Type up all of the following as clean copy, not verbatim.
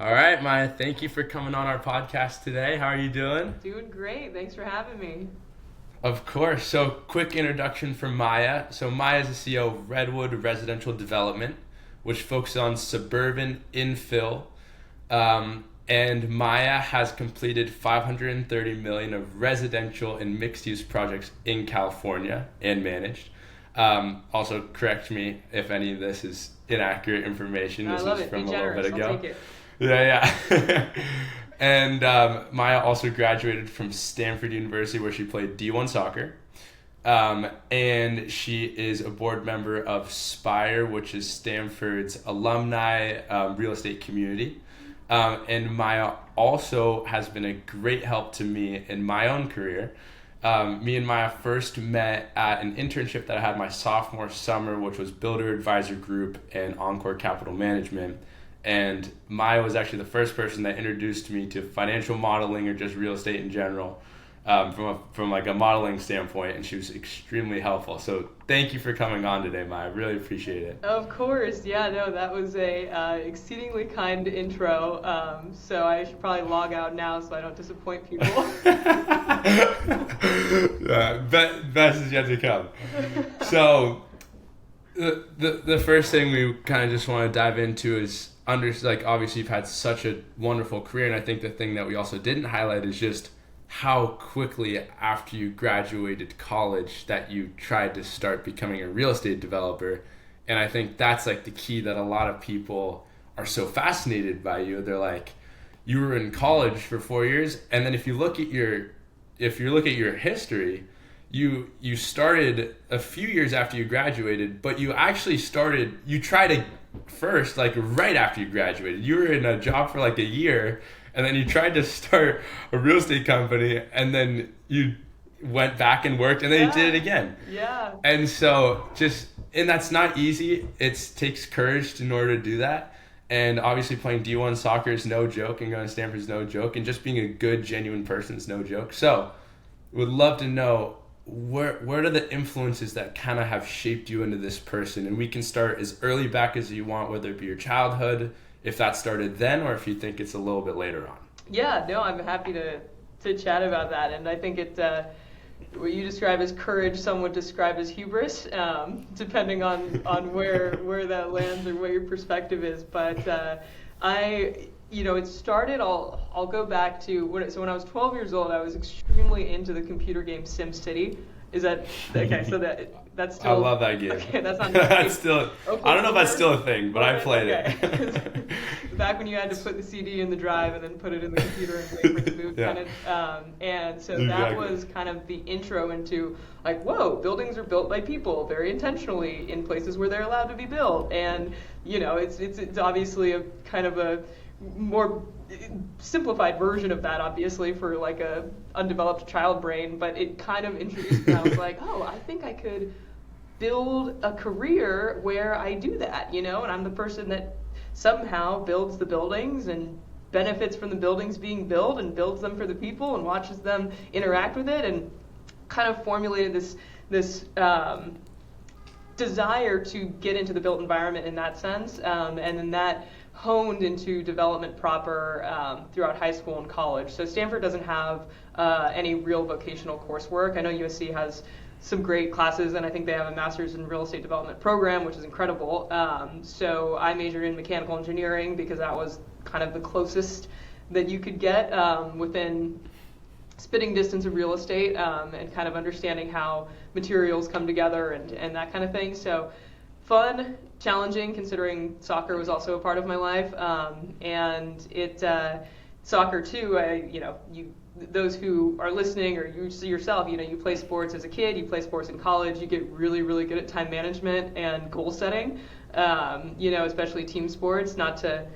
All right, Maya, thank you for coming on our podcast today. How are you doing? Doing great. Thanks for having me. Of course. So, quick introduction from Maya. So, Maya is the CEO of Redwood Residential Development, which focuses on suburban infill. And Maya has completed 530 million of residential and mixed-use projects in California and managed. Also, correct me if any of this is inaccurate information. I This love was it. Be from a little bit generous. I'll ago. take it. Yeah. And Maya also graduated from Stanford University, where she played D1 soccer. And she is a board member of SPIRE, which is Stanford's alumni real estate community. And Maya also has been a great help to me in my own career. Me and Maya first met at an internship that I had my sophomore summer, which was Builder Advisor Group and Encore Capital Management. And Maya was actually the first person that introduced me to financial modeling or just real estate in general, from like a modeling standpoint, and she was extremely helpful. So thank you for coming on today, Maya. I really appreciate it. Of course. Yeah, no, that was a exceedingly kind intro. So I should probably log out now so I don't disappoint people. Best is yet to come. So the first thing we kind of just want to dive into is obviously you've had such a wonderful career, and I think the thing that we also didn't highlight is just how quickly after you graduated college that you tried to start becoming a real estate developer. And I think that's like the key that a lot of people are so fascinated by you. They're like, you were in college for 4 years, and then if you look at your history, you started a few years after you graduated, but you tried it first, like right after you graduated. You were in a job for like a year, and then you tried to start a real estate company, and then you went back and worked, and then you did it again. Yeah. And so and that's not easy. It takes courage in order to do that. And obviously playing D1 soccer is no joke, and going to Stanford is no joke, and just being a good, genuine person is no joke. So would love to know what are the influences that kind of have shaped you into this person. And we can start as early back as you want, whether it be your childhood, if that started then, or if you think it's a little bit later on. Yeah, no, I'm happy to chat about that. And I think what you describe as courage, some would describe as hubris, depending on where that lands or what your perspective is. But it started. I'll go back to when I was 12 years old. I was extremely into the computer game SimCity. Is that okay? So that's still. I love that game. Okay, that's not. That's still. Okay, I don't know if that's still a thing, but I played it. Back when you had to put the CD in the drive and then put it in the computer and wait for it to boot, Yeah. kind of. And so that Exactly. was kind of the intro into like, whoa, buildings are built by people very intentionally in places where they're allowed to be built, and it's obviously a kind of a more simplified version of that, obviously, for like a undeveloped child brain, but it kind of introduced me. I was like, oh, I think I could build a career where I do that, and I'm the person that somehow builds the buildings and benefits from the buildings being built and builds them for the people and watches them interact with it, and kind of formulated this desire to get into the built environment in that sense, and then that honed into development proper throughout high school and college. So Stanford doesn't have any real vocational coursework. I know USC has some great classes, and I think they have a master's in real estate development program, which is incredible. So I majored in mechanical engineering because that was kind of the closest that you could get within spitting distance of real estate, and kind of understanding how materials come together and that kind of thing. So fun, challenging, considering soccer was also a part of my life, and soccer too. Those who are listening, or you yourself, you play sports as a kid, you play sports in college, you get really, really good at time management and goal setting. Especially team sports. Not to,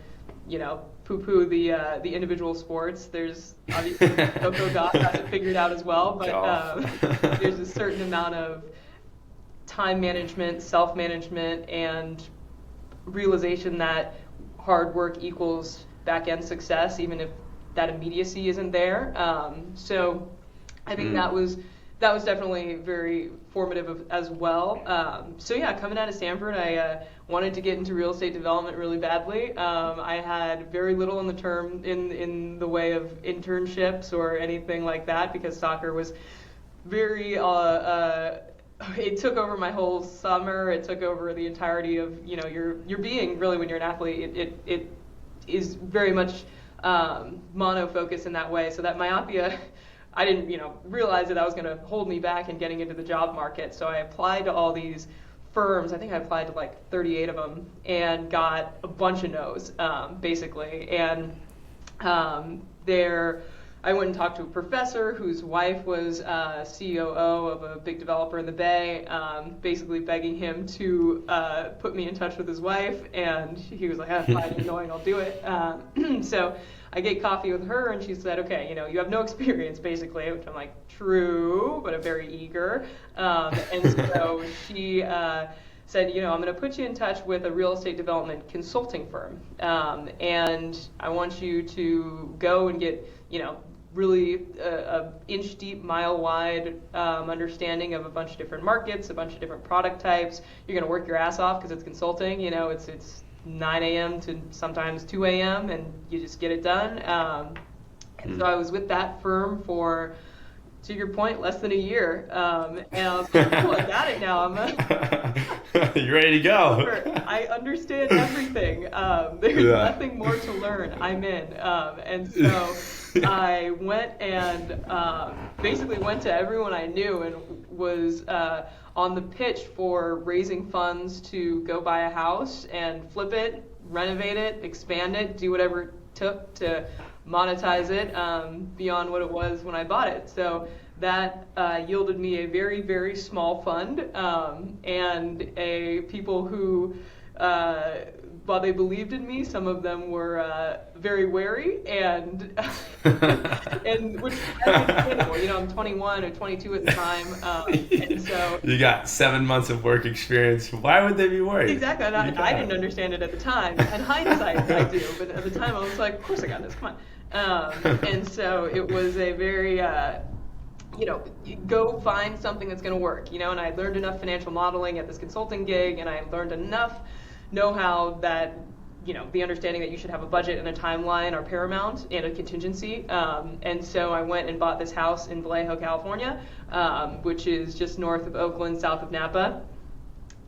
poo-poo the individual sports. There's obviously Coco got it figured out as well, but there's a certain amount of time management, self-management, and realization that hard work equals back-end success, even if that immediacy isn't there. So I think that was that was definitely very formative as well. So yeah, coming out of Stanford, I wanted to get into real estate development really badly. I had very little in the way of internships or anything like that, because soccer was very it took over my whole summer. It took over the entirety of your being, really, when you're an athlete. It is very much mono focus in that way. So that myopia, I didn't realize that was going to hold me back in getting into the job market. So I applied to all these firms. I think I applied to like 38 of them and got a bunch of no's, basically. And I went and talked to a professor whose wife was COO of a big developer in the Bay, basically begging him to put me in touch with his wife, and he was like, fine, annoying, I'll do it. So I get coffee with her, and she said, okay, you have no experience, basically, which I'm like, true, but I'm very eager. And so she said, I'm going to put you in touch with a real estate development consulting firm, and I want you to go and get, really a inch deep, mile wide understanding of a bunch of different markets, a bunch of different product types. You're going to work your ass off because it's consulting. It's 9 a.m. to sometimes 2 a.m. and you just get it done. And so I was with that firm for, to your point, less than a year. And I was like, cool, I got it now. You're ready to go. I understand everything. There's nothing more to learn. I'm in. And so I went and basically went to everyone I knew and was on the pitch for raising funds to go buy a house and flip it, renovate it, expand it, do whatever it took to monetize it beyond what it was when I bought it. So that yielded me a very, very small fund and a people who, while they believed in me, some of them were very wary, and which is understandable. I'm 21 or 22 at the time, and so you got 7 months of work experience. Why would they be worried? Exactly. I didn't understand it at the time. In hindsight, I do, but at the time I was like, of course I got this. Come on. And so it was a very go find something that's going to work, and I learned enough financial modeling at this consulting gig, and I learned enough know-how that, the understanding that you should have a budget and a timeline are paramount, and a contingency. And so I went and bought this house in Vallejo, California, which is just north of Oakland, south of Napa.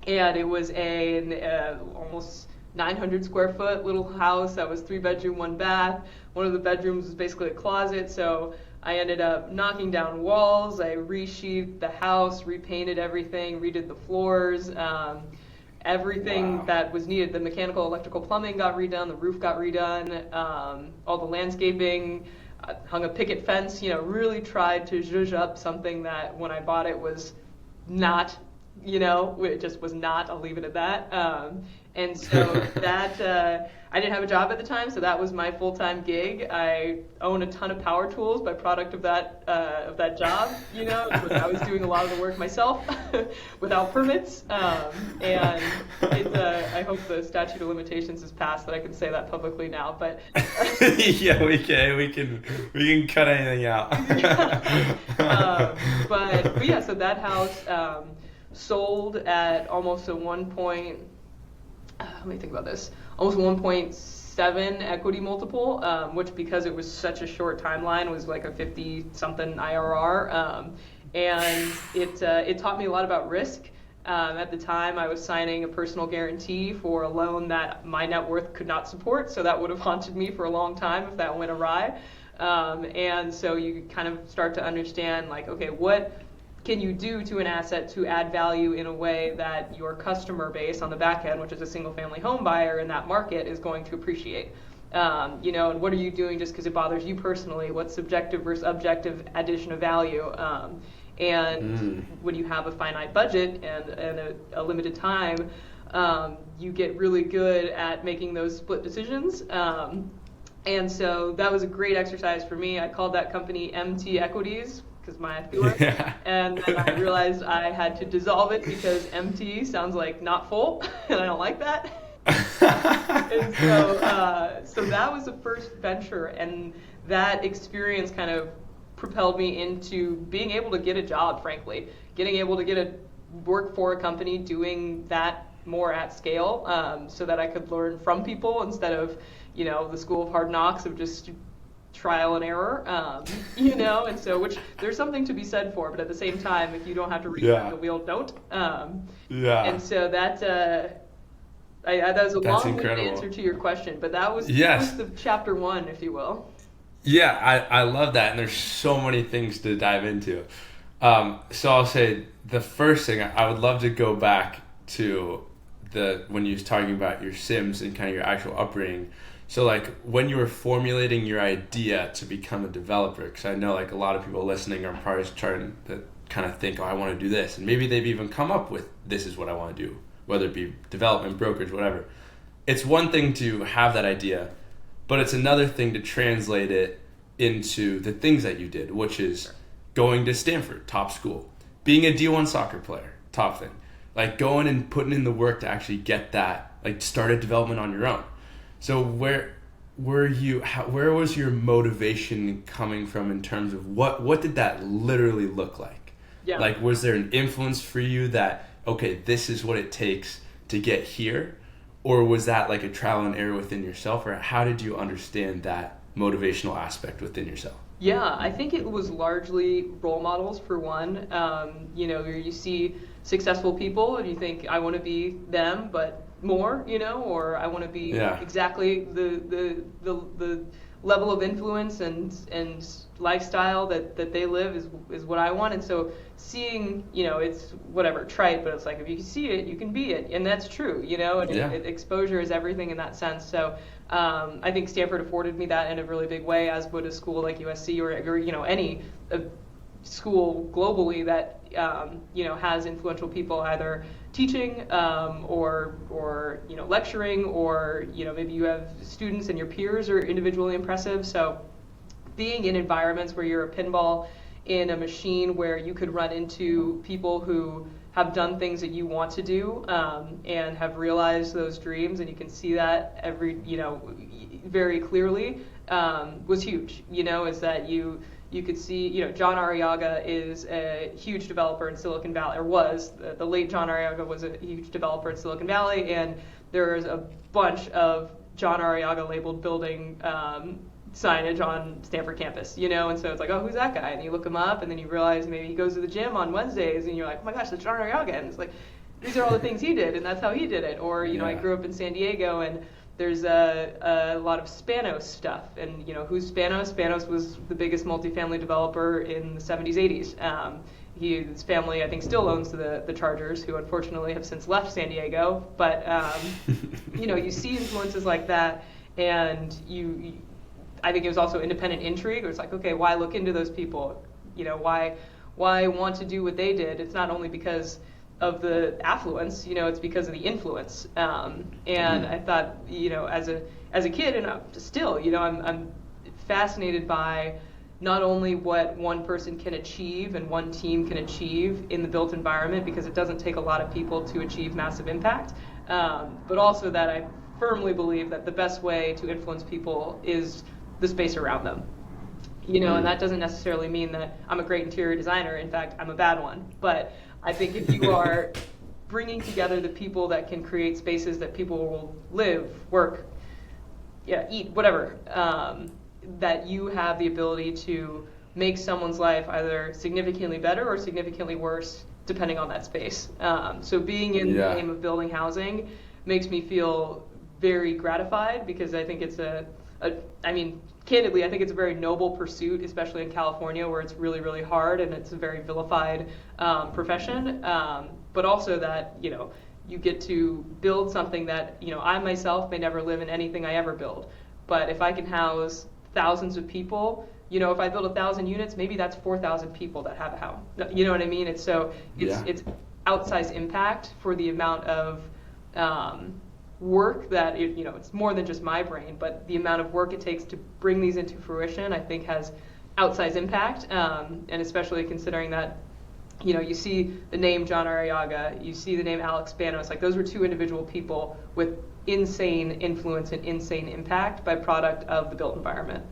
And it was an almost 900 square foot little house that was 3-bedroom, 1 bath. One of the bedrooms was basically a closet, so I ended up knocking down walls. I resheathed the house, repainted everything, redid the floors, everything that was needed. The mechanical, electrical, plumbing got redone, the roof got redone, all the landscaping, hung a picket fence, really tried to zhuzh up something that when I bought it was not, it just was not. I'll leave it at that. And so that, I didn't have a job at the time, so that was my full-time gig. I own a ton of power tools by product of that job, but I was doing a lot of the work myself without permits. And I hope the statute of limitations is passed that I can say that publicly now. But yeah, we can cut anything out. But yeah, so that house sold at almost a let me think about this. Almost 1.7 equity multiple, which, because it was such a short timeline, was like a 50-something IRR. And it taught me a lot about risk. At the time, I was signing a personal guarantee for a loan that my net worth could not support, so that would have haunted me for a long time if that went awry. And so you kind of start to understand, like, okay, what can you do to an asset to add value in a way that your customer base on the back end, which is a single family home buyer in that market, is going to appreciate? And what are you doing just because it bothers you personally? What's subjective versus objective addition of value? And when you have a finite budget and a limited time, you get really good at making those split decisions. And so that was a great exercise for me. I called that company MT Equities, because Maya Theuer, and then I realized I had to dissolve it because empty sounds like not full, and I don't like that. And so that was the first venture, and that experience kind of propelled me into being able to get a job, frankly, getting able to work for a company doing that more at scale, so that I could learn from people instead of, the school of hard knocks of just trial and error, and so, which there's something to be said for, but at the same time, if you don't have to reinvent the wheel, don't. And so that was a long-winded answer to your question, but that was the chapter 1, if you will. Yeah, I love that, and there's so many things to dive into. So I'll say the first thing, I would love to go back to when you was talking about your Sims and kind of your actual upbringing. So like when you were formulating your idea to become a developer, because I know like a lot of people listening are probably starting to kind of think, I want to do this. And maybe they've even come up with, this is what I want to do, whether it be development, brokerage, whatever. It's one thing to have that idea, but it's another thing to translate it into the things that you did, which is going to Stanford, top school, being a D1 soccer player, top thing, like going and putting in the work to actually get that, like start a development on your own. So where was your motivation coming from in terms of what did that literally look like? Yeah. Like, was there an influence for you that, okay, this is what it takes to get here? Or was that like a trial and error within yourself? Or how did you understand that motivational aspect within yourself? Yeah, I think it was largely role models for one. You see successful people and you think, I want to be them, but more, or I want to be exactly the level of influence and lifestyle that they live is what I want. And so seeing, it's whatever, trite, but it's like, if you see it, you can be it. And that's true, and exposure is everything in that sense. So I think Stanford afforded me that in a really big way, as would a school like USC or any school globally that has influential people either teaching or lecturing, or maybe you have students and your peers are individually impressive. So being in environments where you're a pinball in a machine where you could run into people who have done things that you want to do and have realized those dreams, and you can see that very clearly, was huge. Is that you could see, John Arriaga is a huge developer in Silicon Valley, or was. The late John Arriaga was a huge developer in Silicon Valley, and there's a bunch of John Arriaga labeled building signage on Stanford campus, and so it's like, oh, who's that guy? And you look him up, and then you realize maybe he goes to the gym on Wednesdays, and you're like, oh my gosh, that's John Arriaga, and it's like, these are all the things he did, and that's how he did it. Or, I grew up in San Diego, and there's a lot of Spanos stuff, and who's Spanos? Spanos was the biggest multifamily developer in the 70s, 80s. His family, I think, still owns the Chargers, who unfortunately have since left San Diego. But you see influences like that, and I think it was also independent intrigue. It was like, okay, why look into those people? Why want to do what they did? It's not only because of the affluence, it's because of the influence. And I thought, as a kid, and still, I'm fascinated by not only what one person can achieve and one team can achieve in the built environment, because it doesn't take a lot of people to achieve massive impact, but also that I firmly believe that the best way to influence people is the space around them. And that doesn't necessarily mean that I'm a great interior designer. In fact, I'm a bad one. But I think if you are bringing together the people that can create spaces that people will live, work, eat, whatever, that you have the ability to make someone's life either significantly better or significantly worse, depending on that space. So being in the game of building housing makes me feel very gratified, because I think it's candidly, I think it's a very noble pursuit, especially in California, where it's really, really hard and it's a very vilified profession. But also that, you get to build something that, I myself may never live in anything I ever build. But if I can house thousands of people, if I build 1,000 units, maybe that's 4,000 people that have a house. You know what I mean? It's outsized impact for the amount of work that it's more than just my brain, but the amount of work it takes to bring these into fruition, I think, has outsized impact, and especially considering that you see the name John Arriaga, you see the name Alex Spanos, like those were two individual people with insane influence and insane impact by product of the built environment.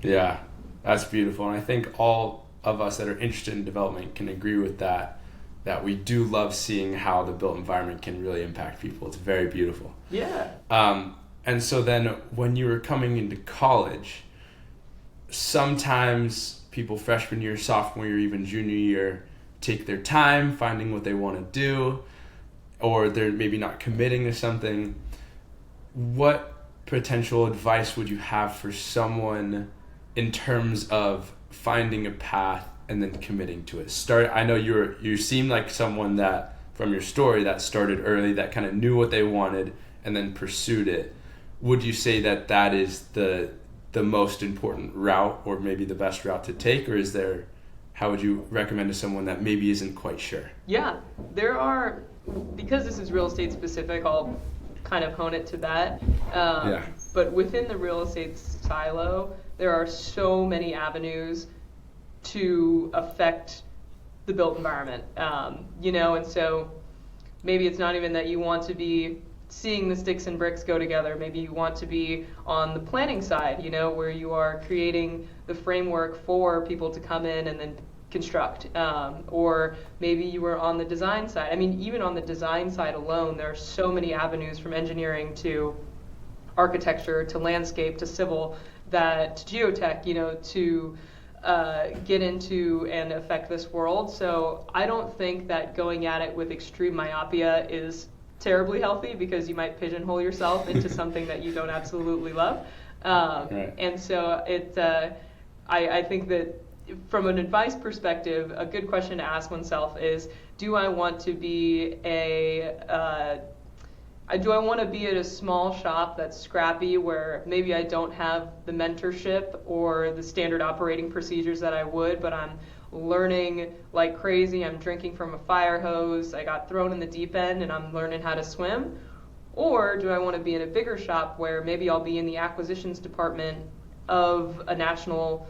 Yeah, That's beautiful. And I think all of us that are interested in development can agree with that we do love seeing how the built environment can really impact people. It's very beautiful. Yeah. And so then when you were coming into college, sometimes people freshman year, sophomore year, even junior year take their time finding what they want to do, or they're maybe not committing to something. What potential advice would you have for someone in terms of finding a path and then committing to it? I know you seem like someone that, from your story, that started early, that kind of knew what they wanted and then pursued it. Would you say that is the most important route, or maybe the best route to take, or how would you recommend to someone that maybe isn't quite sure? Yeah, there are, because this is real estate specific, I'll kind of hone it to that. But within the real estate silo, there are so many avenues to affect the built environment, and so maybe it's not even that you want to be seeing the sticks and bricks go together. Maybe you want to be on the planning side, where you are creating the framework for people to come in and then construct. Or maybe you were on the design side. I mean, even on the design side alone, there are so many avenues, from engineering to architecture to landscape to civil, to geotech, to get into and affect this world. So I don't think that going at it with extreme myopia is terribly healthy, because you might pigeonhole yourself into something that you don't absolutely love. Right. And so I think that from an advice perspective, a good question to ask oneself is, do I want to be at a small shop that's scrappy, where maybe I don't have the mentorship or the standard operating procedures that I would, but I'm learning like crazy, I'm drinking from a fire hose, I got thrown in the deep end and I'm learning how to swim? Or do I want to be in a bigger shop where maybe I'll be in the acquisitions department of a national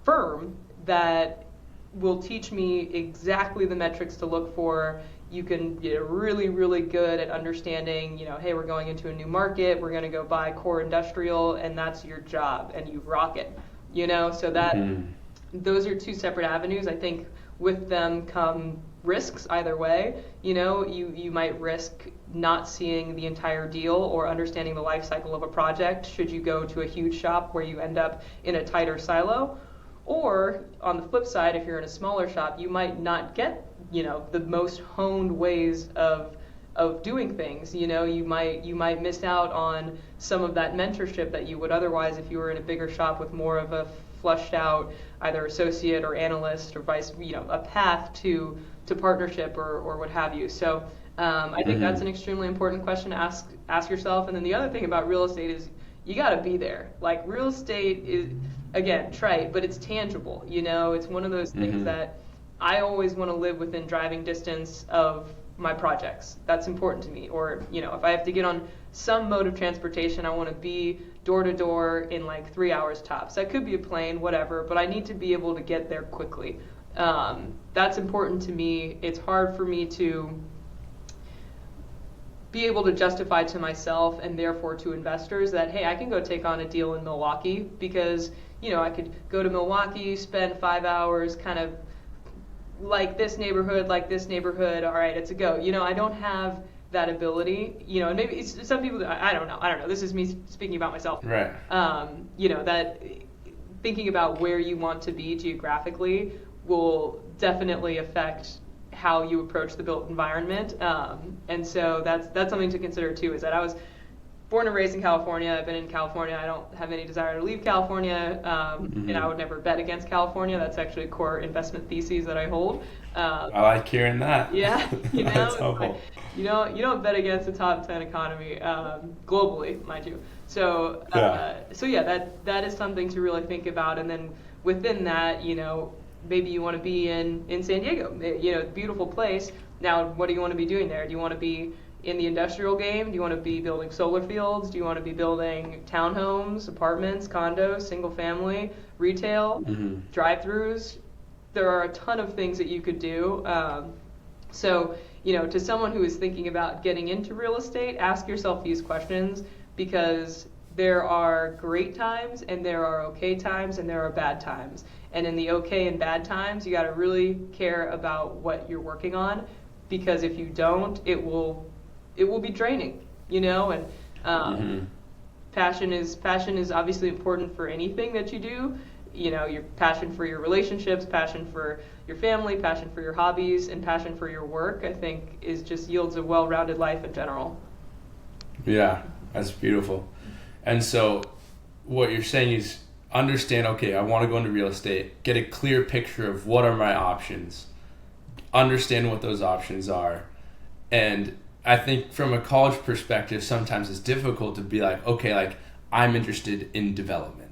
firm that will teach me exactly the metrics to look for? You can get really, really good at understanding, hey, we're going into a new market, we're going to go buy core industrial, and that's your job, and you rock it, so that those are two separate avenues. I think with them come risks either way. You might risk not seeing the entire deal or understanding the life cycle of a project should you go to a huge shop where you end up in a tighter silo. Or on the flip side, if you're in a smaller shop, you might not get, the most honed ways of doing things. You might miss out on some of that mentorship that you would otherwise if you were in a bigger shop with more of a flushed out either associate or analyst or a path to partnership or what have you. So I think that's an extremely important question to ask yourself. And then the other thing about real estate is you got to be there. Like, real estate is, again, trite, but it's tangible. It's one of those things that I always want to live within driving distance of my projects. That's important to me. Or, if I have to get on some mode of transportation, I want to be door to door in like 3 hours tops. That could be a plane, whatever, but I need to be able to get there quickly. That's important to me. It's hard for me to be able to justify to myself and therefore to investors that, hey, I can go take on a deal in Milwaukee, because, I could go to Milwaukee, spend 5 hours, kind of like this neighborhood, all right, it's a go. I don't have that ability, and maybe some people, I don't know, this is me speaking about myself. Right. That thinking about where you want to be geographically will definitely affect how you approach the built environment. And so that's something to consider too, is that I was born and raised in California. I've been in California. I don't have any desire to leave California, and I would never bet against California. That's actually a core investment thesis that I hold. I like hearing that. Yeah, That's helpful. You don't bet against a top 10 economy globally, mind you. So that is something to really think about. And then within that, maybe you want to be in San Diego, beautiful place. Now, what do you want to be doing there? Do you want to be in the industrial game? Do you want to be building solar fields? Do you want to be building townhomes, apartments, condos, single family, retail, drive-throughs? There are a ton of things that you could do. So, to someone who is thinking about getting into real estate, ask yourself these questions, because there are great times and there are okay times and there are bad times. And in the okay and bad times, you got to really care about what you're working on, because if you don't, it will be draining, you know. And passion is obviously important for anything that you do. You know, your passion for your relationships, passion for your family, passion for your hobbies, and passion for your work, I think, is just yields a well-rounded life in general. Yeah, that's beautiful. And so what you're saying is understand, okay, I want to go into real estate, get a clear picture of what are my options, understand what those options are. And I think from a college perspective, sometimes it's difficult to be like, okay, like I'm interested in development.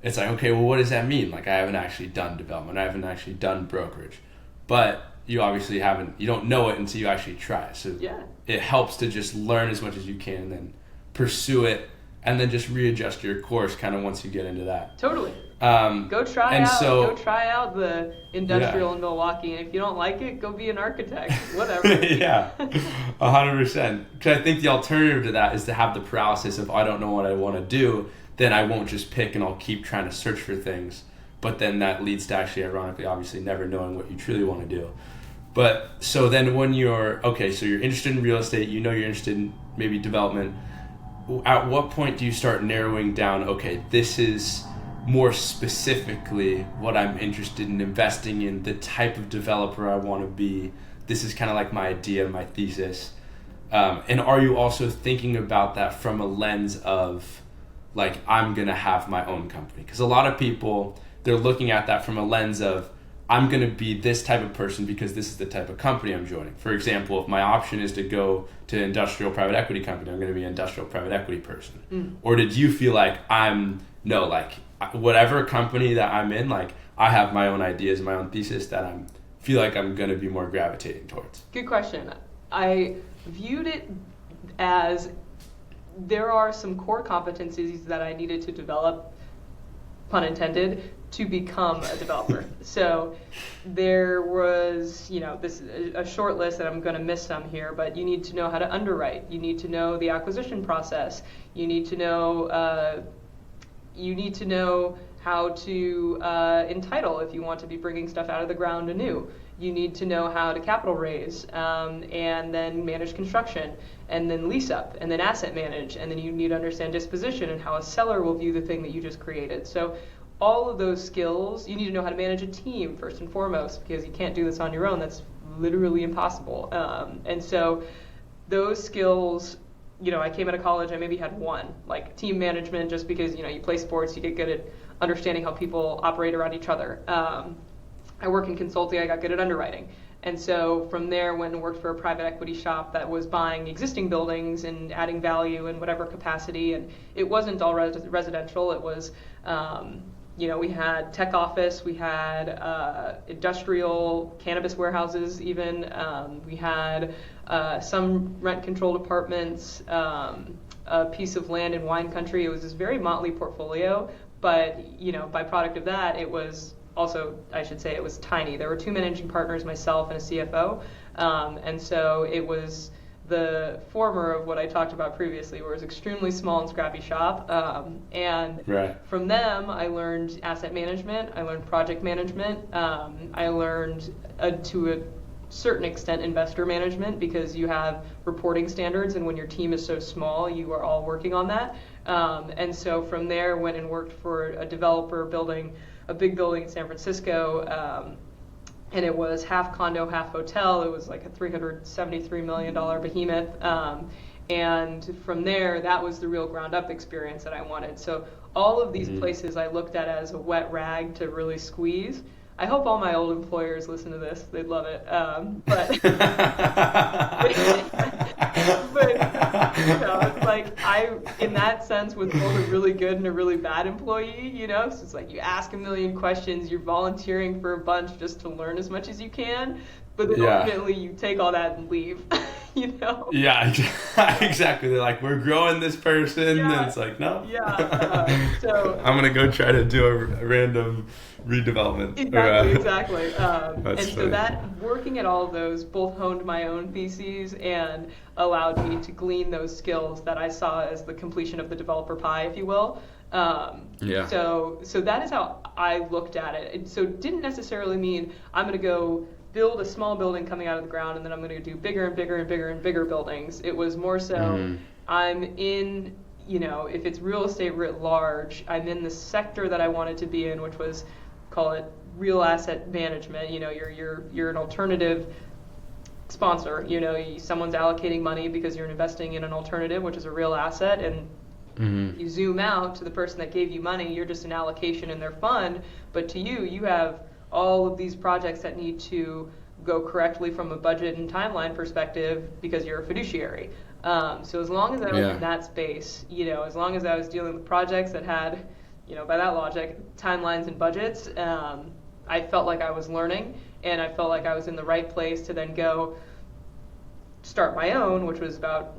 It's like, okay, well, what does that mean? Like I haven't actually done development. I haven't actually done brokerage. But you obviously you don't know it until you actually try. So yeah, it helps to just learn as much as you can and then pursue it and then just readjust your course kind of once you get into that. Totally. Go try out the industrial in Milwaukee, and if you don't like it, go be an architect, whatever. Yeah, 100%. Because I think the alternative to that is to have the paralysis of I don't know what I want to do, then I won't just pick and I'll keep trying to search for things. But then that leads to actually, ironically, obviously never knowing what you truly want to do. But so then when you're interested in real estate, you know you're interested in maybe development, at what point do you start narrowing down, okay, this is more specifically what I'm interested in investing in, the type of developer I want to be, this is kind of like my idea, my thesis. And are you also thinking about that from a lens of, like, I'm going to have my own company? Because a lot of people, they're looking at that from a lens of, I'm going to be this type of person because this is the type of company I'm joining. For example, if my option is to go to an industrial private equity company, I'm going to be an industrial private equity person. Or did you feel like whatever company that I'm in, like I have my own ideas, my own thesis that I feel like I'm going to be more gravitating towards? Good question. I viewed it as there are some core competencies that I needed to develop, pun intended, to become a developer. So there was, this a short list that I'm going to miss some here, but you need to know how to underwrite. You need to know the acquisition process. You need to know how to entitle if you want to be bringing stuff out of the ground anew. You need to know how to capital raise, and then manage construction, and then lease up, and then asset manage, and then you need to understand disposition and how a seller will view the thing that you just created. So all of those skills, you need to know how to manage a team first and foremost, because you can't do this on your own. That's literally impossible. And so those skills, I came out of college, I maybe had one, like team management, just because, you play sports, you get good at understanding how people operate around each other. I work in consulting, I got good at underwriting. And so from there, went and worked for a private equity shop that was buying existing buildings and adding value in whatever capacity. And it wasn't all residential, it was, we had tech office, we had industrial cannabis warehouses even, we had some rent-controlled apartments, a piece of land in wine country. It was this very motley portfolio, but, byproduct of that, it was also, I should say, it was tiny. There were two managing partners, myself and a CFO, and so it was the former of what I talked about previously, where it was extremely small and scrappy shop. And from them, I learned asset management, I learned project management, I learned to a certain extent investor management, because you have reporting standards, and when your team is so small, you are all working on that. And so from there, went and worked for a developer building a big building in San Francisco, and it was half condo, half hotel. It was like a $373 million behemoth. And from there, that was the real ground up experience that I wanted. So all of these places I looked at as a wet rag to really squeeze. I hope all my old employers listen to this. They'd love it. But it's like I, in that sense, was both a really good and a really bad employee, So it's like you ask a million questions, you're volunteering for a bunch just to learn as much as you can, but then ultimately you take all that and leave, Yeah, exactly. They're like, we're growing this person, and it's like, no. So So I'm gonna go try to do a random redevelopment. Exactly. And so funny. that working at all of those both honed my own theses and allowed me to glean those skills that I saw as the completion of the developer pie, if you will. Yeah. So that is how I looked at it. So it didn't necessarily mean I'm going to go build a small building coming out of the ground and then I'm going to do bigger and bigger and bigger and bigger buildings. It was more so I'm in, if it's real estate writ large, I'm in the sector that I wanted to be in, which was, call it real asset management. You're an alternative sponsor. Someone's allocating money because you're investing in an alternative, which is a real asset, and you zoom out to the person that gave you money, you're just an allocation in their fund, but to you have all of these projects that need to go correctly from a budget and timeline perspective because you're a fiduciary. So as long as I was in that space, as long as I was dealing with projects that had, by that logic, timelines and budgets, I felt like I was learning, and I felt like I was in the right place to then go start my own, which was about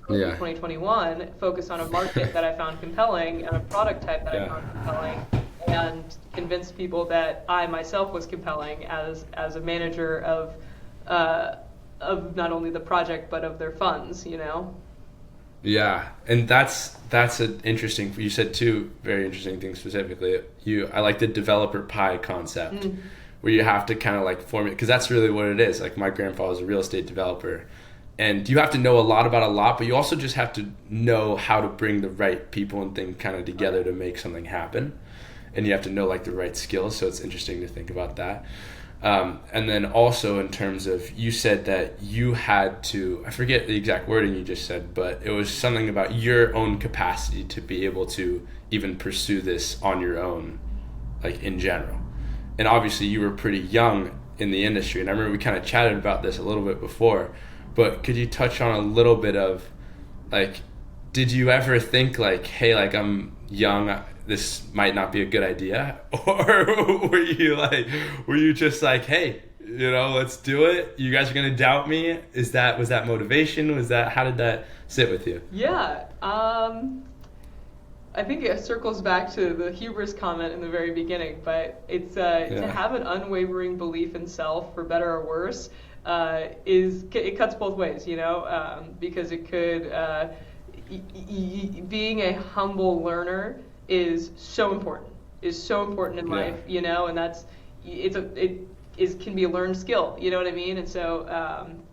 2021, focus on a market that I found compelling and a product type that I found compelling, and convince people that I myself was compelling as a manager of not only the project but of their funds. Yeah, and that's an interesting. You said two very interesting things specifically. I like the developer pie concept, where you have to kind of like form it, because that's really what it is. Like my grandfather was a real estate developer. And you have to know a lot about a lot, but you also just have to know how to bring the right people and things kind of together to make something happen. And you have to know like the right skills. So it's interesting to think about that. And then also in terms of, you said that you had to, I forget the exact wording you just said, but it was something about your own capacity to be able to even pursue this on your own, like in general. And obviously you were pretty young in the industry. And I remember we kind of chatted about this a little bit before. But could you touch on a little bit of, like, did you ever think like, hey, like I'm young, this might not be a good idea? Or were you just like, hey, let's do it. You guys are going to doubt me. Was that motivation? How did that sit with you? Yeah. I think it circles back to the hubris comment in the very beginning, but it's to have an unwavering belief in self, for better or worse. It cuts both ways, because it could, being a humble learner is so important in life, and that's, can be a learned skill, you know what I mean? And so,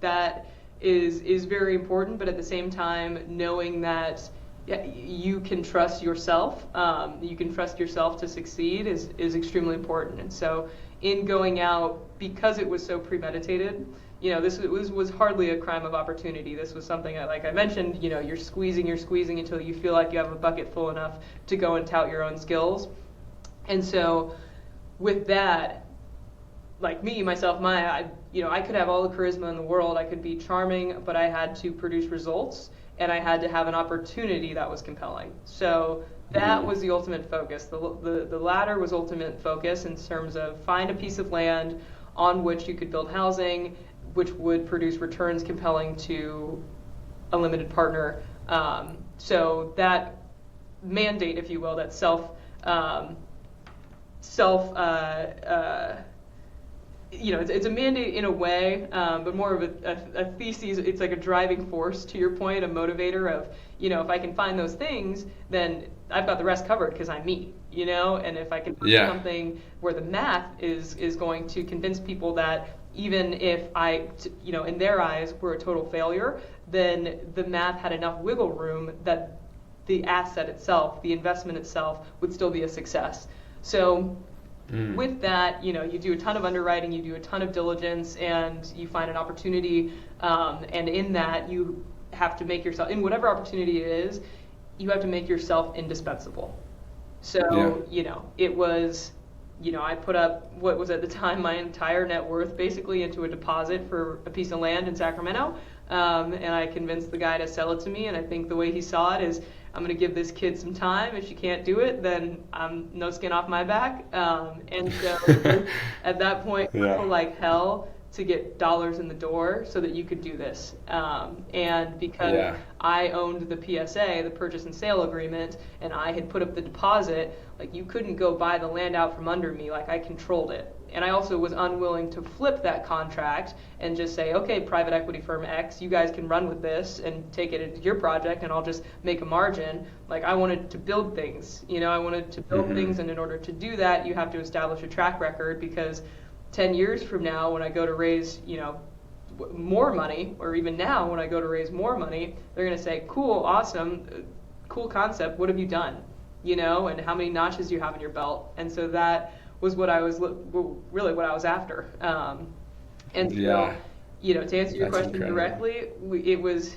that is very important, but at the same time, knowing that you can trust yourself, to succeed is extremely important. And so in going out, because it was so premeditated, this was hardly a crime of opportunity. This was something that, like I mentioned, you're squeezing until you feel like you have a bucket full enough to go and tout your own skills. And so with that, like me, myself, Maya, I could have all the charisma in the world. I could be charming, but I had to produce results, and I had to have an opportunity that was compelling. So that was the ultimate focus. The latter was ultimate focus in terms of find a piece of land on which you could build housing, which would produce returns compelling to a limited partner. So that mandate, if you will, that it's a mandate in a way, but more of a thesis. It's like a driving force, to your point, a motivator of, if I can find those things, then I've got the rest covered because I'm me, and if I can do something where the math is going to convince people that even if in their eyes were a total failure, then the math had enough wiggle room that the asset itself, the investment itself, would still be a success. So with that, you do a ton of underwriting, you do a ton of diligence, and you find an opportunity, and in that you have to make yourself, in whatever opportunity it is, you have to make yourself indispensable. So, it was, I put up what was at the time my entire net worth basically into a deposit for a piece of land in Sacramento, and I convinced the guy to sell it to me, and I think the way he saw it is, I'm going to give this kid some time. If she can't do it, then I'm no skin off my back. And so at that point, I feel like hell to get dollars in the door so that you could do this. And because I owned the PSA, the purchase and sale agreement, and I had put up the deposit, like you couldn't go buy the land out from under me, like I controlled it. And I also was unwilling to flip that contract and just say, okay, private equity firm X, you guys can run with this and take it into your project and I'll just make a margin. Like I wanted to build things, I wanted to build things, and in order to do that, you have to establish a track record, because 10 years from now, when I go to raise, more money, or even now when I go to raise more money, they're going to say, cool, awesome, cool concept, what have you done? And how many notches do you have in your belt? And so that was what I was really what I was after. And so, to answer your question directly, it was,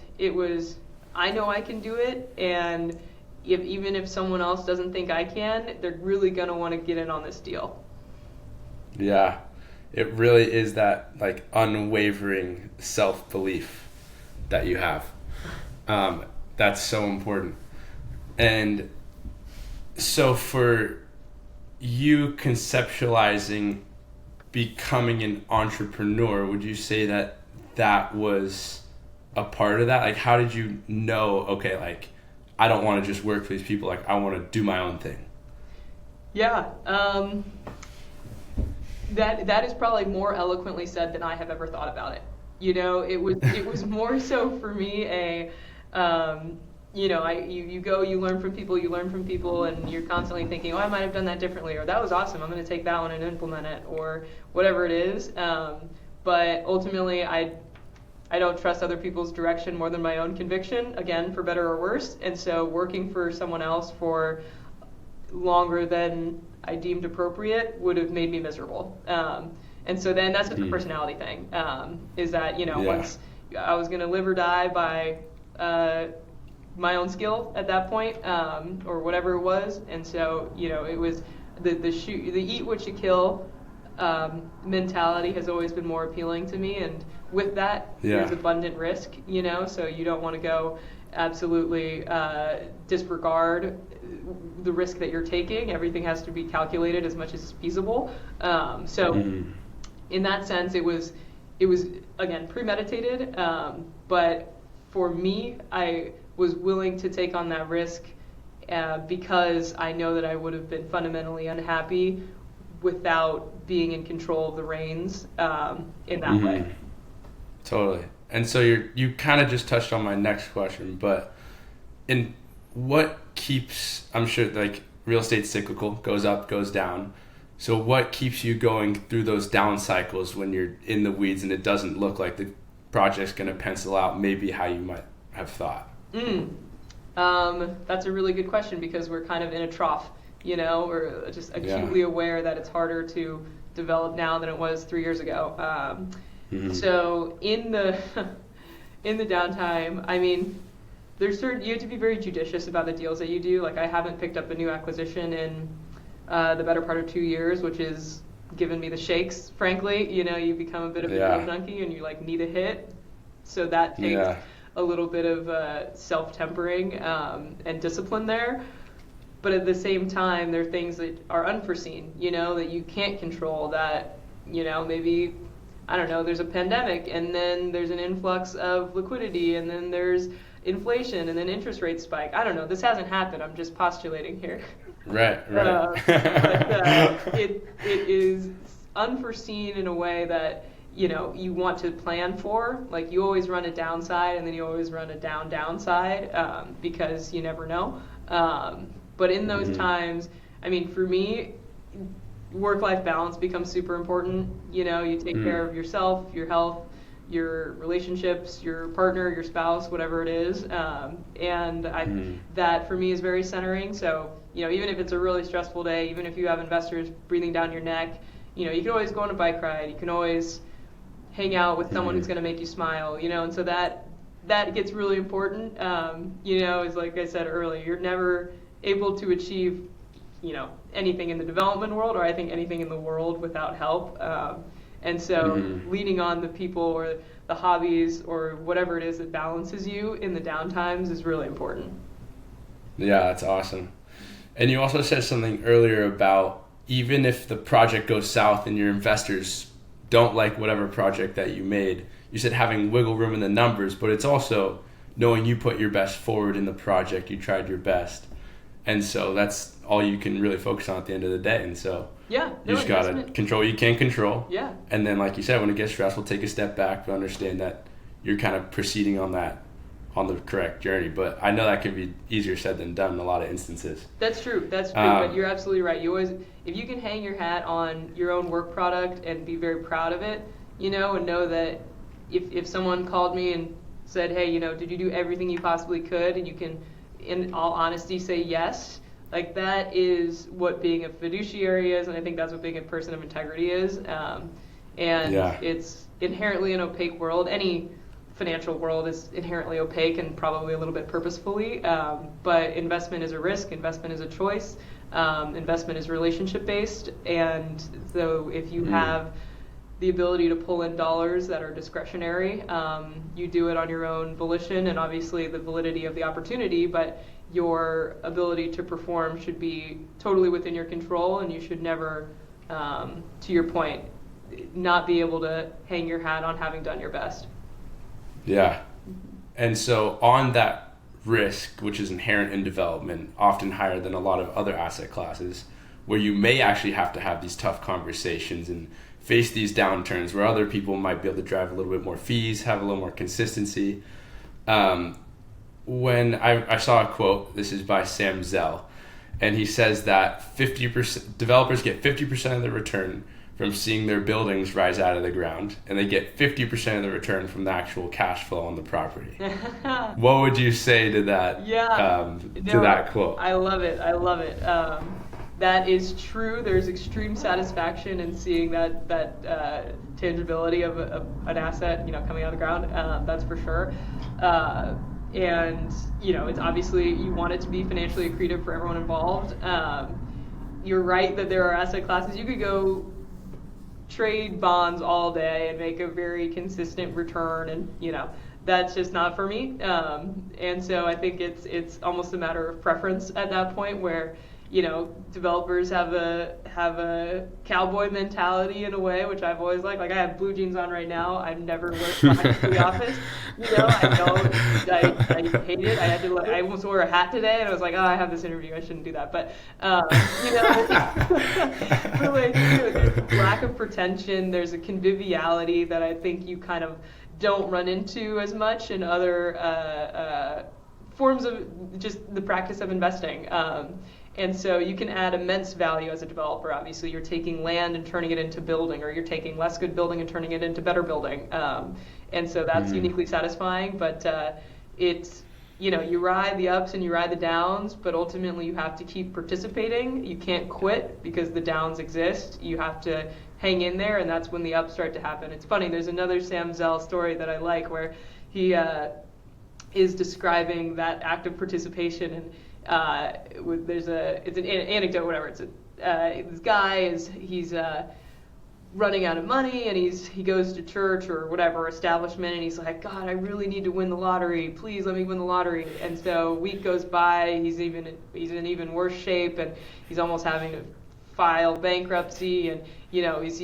I know I can do it, and even if someone else doesn't think I can, they're really going to want to get in on this deal. Yeah. It really is that like unwavering self-belief that you have. That's so important. And so for you conceptualizing becoming an entrepreneur, would you say that that was a part of that? Like, how did you know, okay, like, I don't want to just work for these people, like, I want to do my own thing? Yeah. That is probably more eloquently said than I have ever thought about it. It was more so for me you go, you learn from people, and you're constantly thinking, oh, I might have done that differently, or that was awesome, I'm going to take that one and implement it, or whatever it is. But ultimately, I don't trust other people's direction more than my own conviction, again, for better or worse. And so working for someone else for longer than I deemed appropriate would have made me miserable. And so then that's just a personality thing, is that, once I was going to live or die by my own skill at that point, or whatever it was. And so, it was the eat what you kill mentality has always been more appealing to me. And with that, there's abundant risk, so you don't want to go absolutely disregard the risk that you're taking. Everything has to be calculated as much as feasible. In that sense, it was again premeditated. But for me, I was willing to take on that risk because I know that I would have been fundamentally unhappy without being in control of the reins in that way. Totally. And so you kind of just touched on my next question, but in what keeps, I'm sure like real estate's cyclical, goes up, goes down. So what keeps you going through those down cycles when you're in the weeds and it doesn't look like the project's going to pencil out maybe how you might have thought? That's a really good question, because we're kind of in a trough, we're just acutely aware that it's harder to develop now than it was 3 years ago. So in the downtime, I mean, you have to be very judicious about the deals that you do. Like, I haven't picked up a new acquisition in the better part of 2 years, which is given me the shakes, frankly. You become a bit of a deal junkie, and you need a hit. So that takes a little bit of self-tempering and discipline there. But at the same time, there are things that are unforeseen, that you can't control, that, maybe, I don't know, there's a pandemic, and then there's an influx of liquidity, and then there's inflation, and then interest rates spike. I don't know. This hasn't happened. I'm just postulating here. Right. But it is unforeseen in a way that, you want to plan for. Like, you always run a downside, and then you always run a downside, because you never know. But in those times, I mean, for me, work-life balance becomes super important. You take care of yourself, your health, your relationships, your partner, your spouse, whatever it is. That for me is very centering. So, even if it's a really stressful day, even if you have investors breathing down your neck, you can always go on a bike ride. You can always hang out with someone who's going to make you smile, and so that gets really important. Is like I said earlier, you're never able to achieve, anything in the development world, or I think anything in the world, without help. And so leaning on the people or the hobbies or whatever it is that balances you in the downtimes is really important. Yeah, that's awesome. And you also said something earlier about even if the project goes south and your investors don't like whatever project that you made, you said having wiggle room in the numbers, but it's also knowing you put your best forward in the project, you tried your best. And so that's all you can really focus on at the end of the day. And so you just got to control what you can control. Yeah. And then, like you said, when it gets stressful, take a step back, but understand that you're kind of proceeding on the correct journey. But I know that can be easier said than done in a lot of instances. That's true. But you're absolutely right. If you can hang your hat on your own work product and be very proud of it, and know that if someone called me and said, hey, did you do everything you possibly could, and you can, in all honesty, say yes, like that is what being a fiduciary is, and I think that's what being a person of integrity is. It's inherently an opaque world. Any financial world is inherently opaque and probably a little bit purposefully, but investment is a risk, investment is a choice, investment is relationship based, and so if you have the ability to pull in dollars that are discretionary, you do it on your own volition, and obviously the validity of the opportunity, but your ability to perform should be totally within your control, and you should never, to your point, not be able to hang your hat on having done your best. Yeah. And so on that risk, which is inherent in development, often higher than a lot of other asset classes, where you may actually have to have these tough conversations and face these downturns where other people might be able to drive a little bit more fees, have a little more consistency. When I saw a quote, this is by Sam Zell, and he says that 50% developers get 50% of the return from seeing their buildings rise out of the ground, and they get 50% of the return from the actual cash flow on the property. What would you say to that? To that quote? I love it. That is true. There's extreme satisfaction in seeing that tangibility of an asset, coming out of the ground. That's for sure. And it's obviously you want it to be financially accretive for everyone involved. You're right that there are asset classes you could go trade bonds all day and make a very consistent return, and that's just not for me. And so I think it's almost a matter of preference at that point, where developers have a cowboy mentality in a way, which I've always liked. Like I have blue jeans on right now. I've never worked behind the office. I hate it. I almost wore a hat today, and I was like, oh, I have this interview. I shouldn't do that. But really, there's a lack of pretension. There's a conviviality that I think you kind of don't run into as much in other forms of just the practice of investing. And so you can add immense value as a developer. Obviously, you're taking land and turning it into building, or you're taking less good building and turning it into better building. And so that's uniquely satisfying. But it's, you ride the ups and you ride the downs, but ultimately you have to keep participating. You can't quit because the downs exist. You have to hang in there, and that's when the ups start to happen. It's funny, there's another Sam Zell story that I like where he is describing that act of participation, and it's an anecdote, whatever. It's this guy he's running out of money, and he goes to church or whatever establishment, and he's like, God, I really need to win the lottery. Please let me win the lottery. And so a week goes by, he's in even worse shape, and he's almost having to file bankruptcy, and he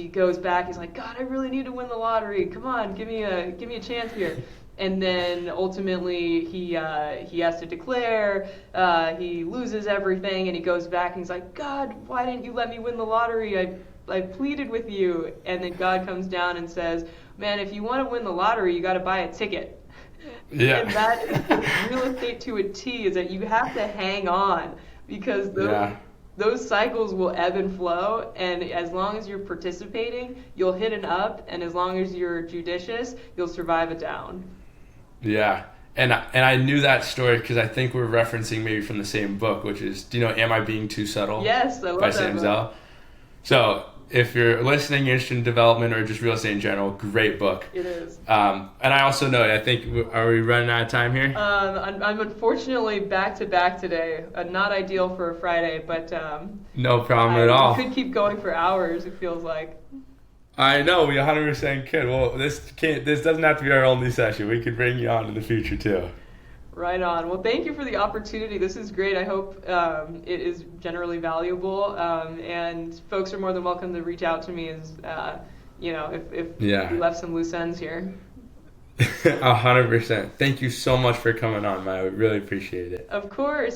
goes back, he's like, God, I really need to win the lottery. Come on, give me a chance here. And then ultimately he has to declare, he loses everything, and he goes back and he's like, God, why didn't you let me win the lottery? I pleaded with you. And then God comes down and says, man, if you want to win the lottery, you got to buy a ticket. Yeah. And that is real estate to a T, is that you have to hang on, because those cycles will ebb and flow, and as long as you're participating, you'll hit an up, and as long as you're judicious, you'll survive a down. Yeah, and I knew that story because I think we're referencing maybe from the same book, which is, do you know Am I Being Too Subtle? Yes, I love by that Sam book. Zell. So if you're listening, interested in development or just real estate in general, great book. It is. And I also know, are we running out of time here? I'm unfortunately back to back today. Not ideal for a Friday, but no problem at all. We could keep going for hours, it feels like. I know, we 100% could. Well, this doesn't have to be our only session. We could bring you on in the future too. Right on. Well, thank you for the opportunity. This is great. I hope it is generally valuable, and folks are more than welcome to reach out to me as if Yeah. we left some loose ends here. 100%. Thank you so much for coming on, Maya. We really appreciate it. Of course.